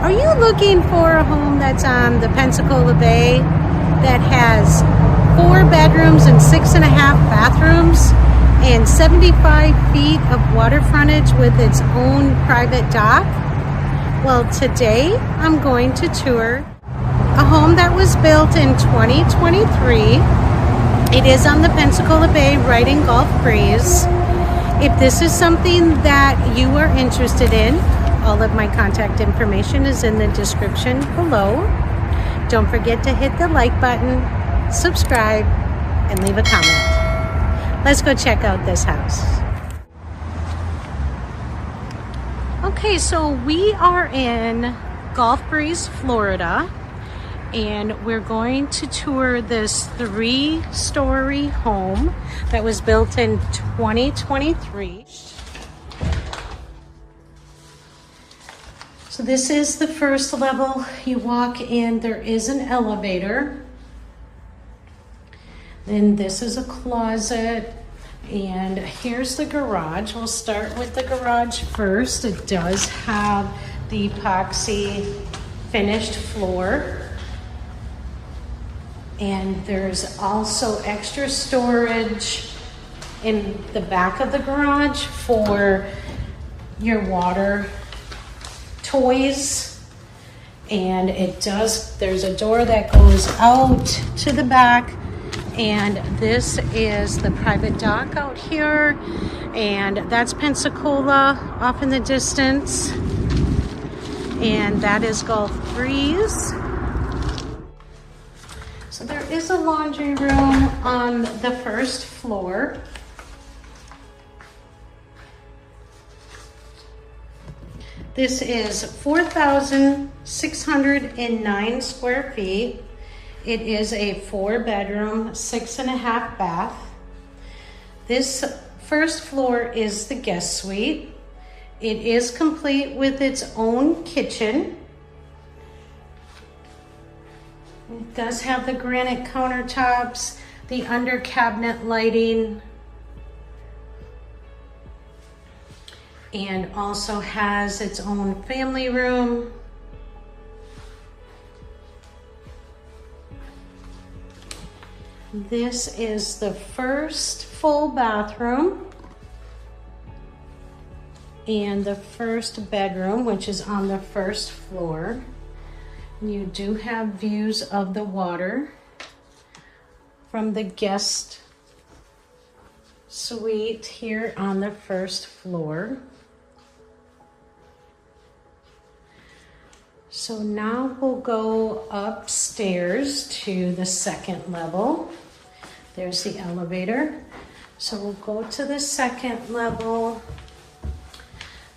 Are you looking for a home that's on the Pensacola Bay that has 4 bedrooms and 6.5 bathrooms and 75 feet of water frontage with its own private dock? Well, today I'm going to tour a home that was built in 2023. It is on the Pensacola Bay, right in Gulf Breeze. If this is something that you are interested in, all of my contact information is in the description below. Don't forget to hit the like button, subscribe, and leave a comment. Let's go check out this house. Okay, so we are in Gulf Breeze, Florida, and we're going to tour this 3-story home that was built in 2023. So this is the first level. You walk in, there is an elevator. Then this is a closet, and here's the garage. We'll start with the garage first. It does have the epoxy finished floor. And there's also extra storage in the back of the garage for your water toys. And there's a door that goes out to the back, and this is the private dock out here, and that's Pensacola off in the distance, and that is Gulf Breeze. So there is a laundry room on the first floor. This is 4,609 square feet. It is a 4-bedroom, 6.5 bath. This first floor is the guest suite. It is complete with its own kitchen. It does have the granite countertops, the under cabinet lighting, and also has its own family room. This is the first full bathroom and the first bedroom, which is on the first floor. You do have views of the water from the guest suite here on the first floor. So now we'll go upstairs to the second level. There's the elevator. So we'll go to the second level.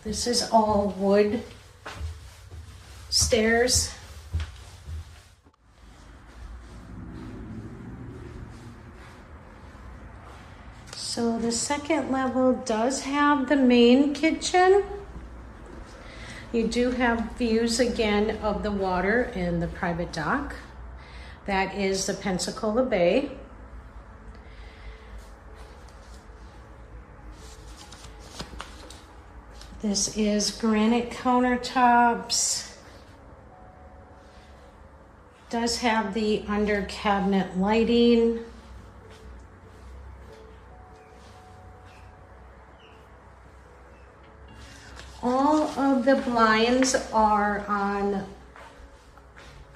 This is all wood stairs. So the second level does have the main kitchen. You do have views again of the water and the private dock. That is the Pensacola Bay. This is granite countertops. Does have the under cabinet lighting. All of the blinds are on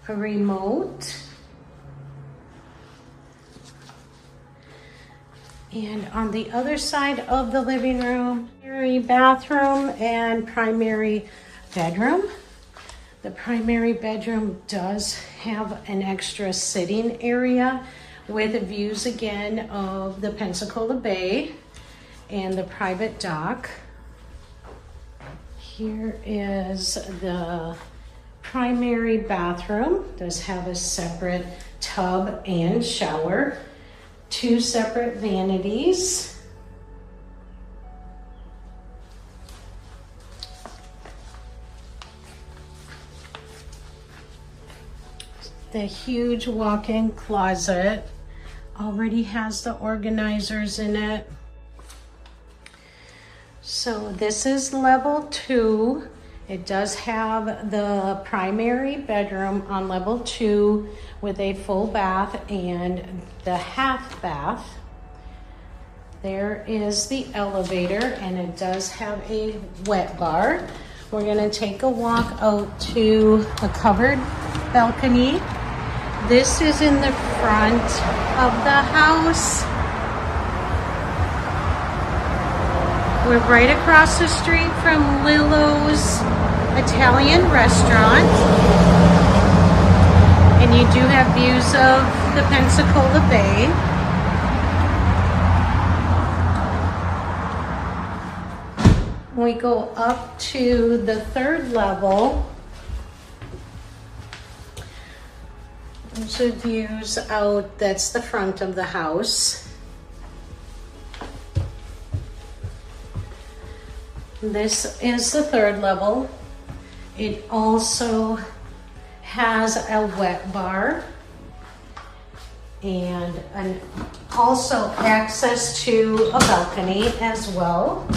a remote. And on the other side of the living room, primary bathroom and primary bedroom. The primary bedroom does have an extra sitting area with views again of the Pensacola Bay and the private dock. Here is the primary bathroom. Does have a separate tub and shower. 2 separate vanities. The huge walk-in closet already has the organizers in it. So this is level 2. It does have the primary bedroom on level 2 with a full bath and the half bath. There is the elevator, and it does have a wet bar. We're gonna take a walk out to a covered balcony. This is in the front of the house. We're right across the street from Lillo's Italian restaurant. And you do have views of the Pensacola Bay. We go up to the 3rd level. Those are views out, that's the front of the house. This is the 3rd level. It also has a wet bar and also access to a balcony as well.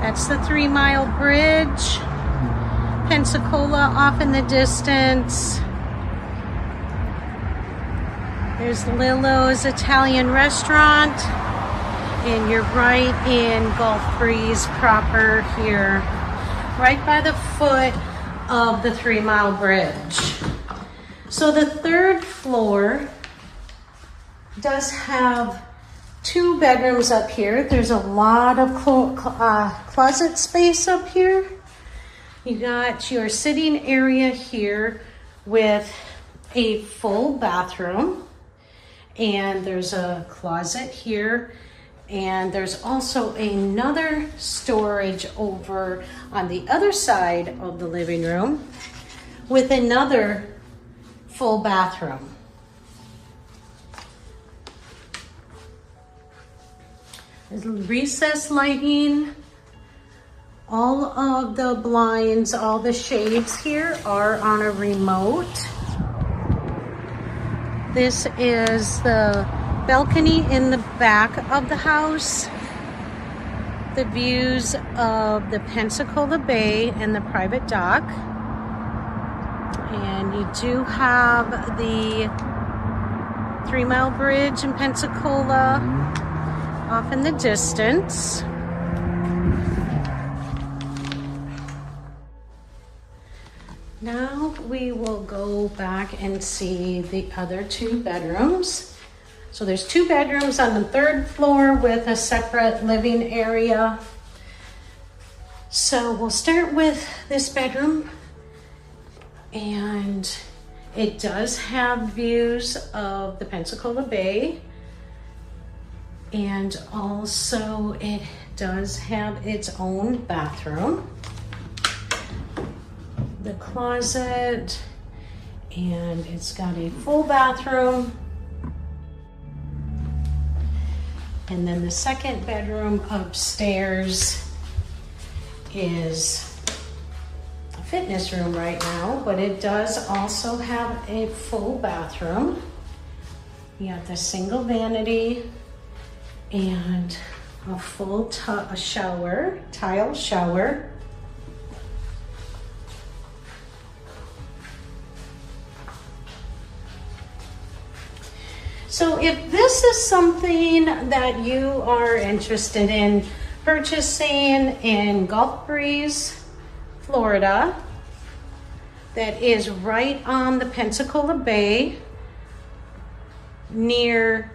That's the 3 Mile Bridge. Pensacola off in the distance. There's Lillo's Italian restaurant. And you're right in Gulf Breeze proper here, right by the foot of the 3 Mile Bridge. So the 3rd floor does have 2 bedrooms up here. There's a lot of closet space up here. You got your sitting area here with a full bathroom, and there's a closet here, and there's also another storage over on the other side of the living room with another full bathroom. There's recessed lighting. All of the blinds, all the shades here are on a remote. This is the balcony in the back of the house. The views of the Pensacola Bay and the private dock. And you do have the 3 Mile Bridge in Pensacola off in the distance. Now we will go back and see the other 2 bedrooms. So there's 2 bedrooms on the 3rd floor with a separate living area. So we'll start with this bedroom, and it does have views of the Pensacola Bay. And also it does have its own bathroom, the closet, and it's got a full bathroom. And then the 2nd bedroom upstairs is a fitness room right now, but it does also have a full bathroom. You have the single vanity and a full shower, tile shower. So if this is something that you are interested in purchasing in Gulf Breeze, Florida, that is right on the Pensacola Bay near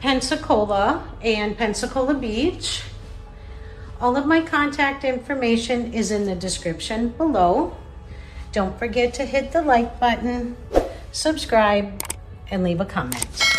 Pensacola and Pensacola Beach. All of my contact information is in the description below. Don't forget to hit the like button, subscribe, and leave a comment.